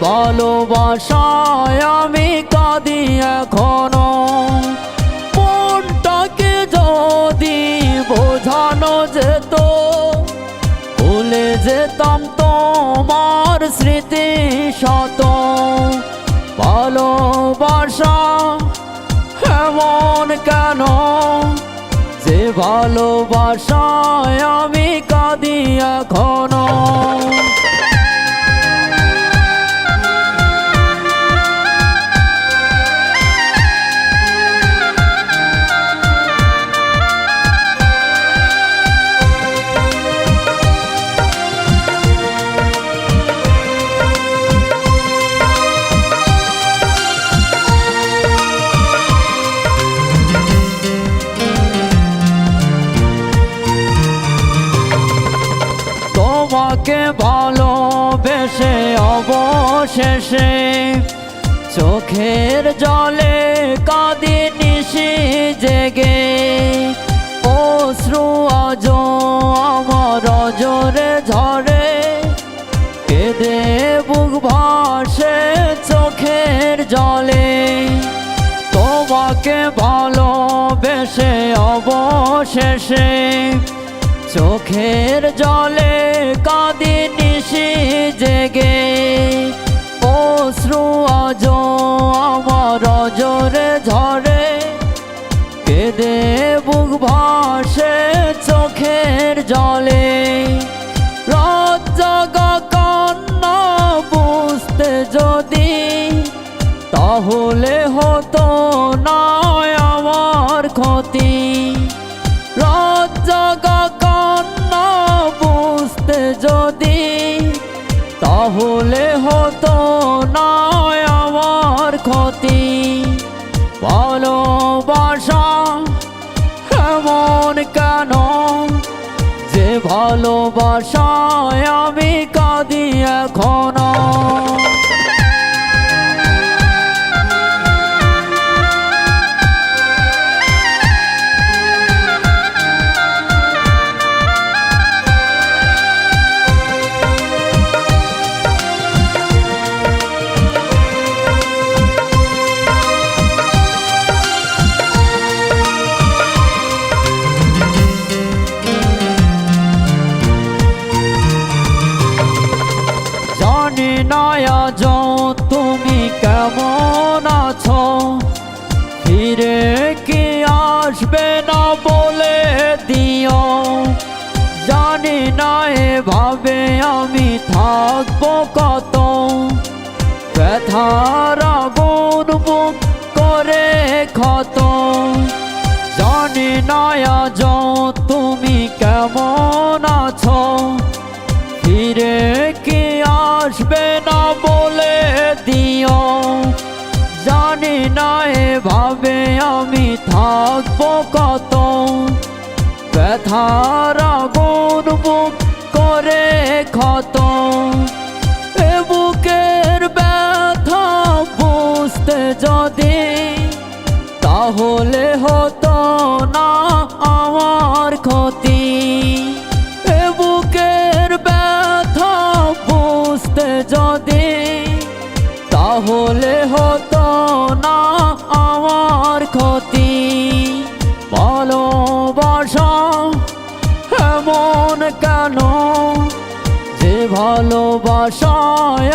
ভালোবাসায় আমি কাঁদি এখনো। মনটাকে যদি বোঝানো যেত, ভুলে যেতাম তোমার স্মৃতি শত। ভালোবাসা এমন কেন যে ভালোবাসায় আমি কাঁদি এখনো। তোমাকে ভালোবেসে অবশেষে চোখের জলে কাঁদি নিশি জেগে। অশ্রু আজ আমার অজরে ঝরে, কেঁদে বুক ভাসে চোখের জলে। তোমাকে ভালোবেসে অবশেষে চোখের জলে কাঁদি নিশি জেগে। অশ্রু আজ আমার অজরে ঝরে, কেঁদে বুক ভাসে চোখের জলে। রাত জাগা কান্না বুঝতে যদি, তাহলে হতো না আমার ক্ষতি। রাত জাগা কান্না বুঝতে যদি, তাহলে হতো না আমার ক্ষতি। ভালোবাসা এমন কেন যে ভালোবাসায় আমি কাঁদি এখনো। জানি না আজ তুমি কেমন আছো, ফিরে কি আসবে না বলে দিও। জানি না এভাবে আমি থাকবো কত, ব্যথার আগুন বুক করে ক্ষত। জানি না আজ তুমি কেমন আছো, ফিরে কি আসবে না বলে দিও। জানি না এভাবে আমি থাকবো কত, ব্যথার আগুন বুক করে ক্ষত। এ বুকের ব্যথা বুঝতে যদি, তাহলে হতো না আমার ক্ষতি। এ বুকের ব্যথা বুঝতে যদি, তাহলে হতো না আমার ক্ষতি। ভালোবাসা এমন কেন যে ভালোবাসায়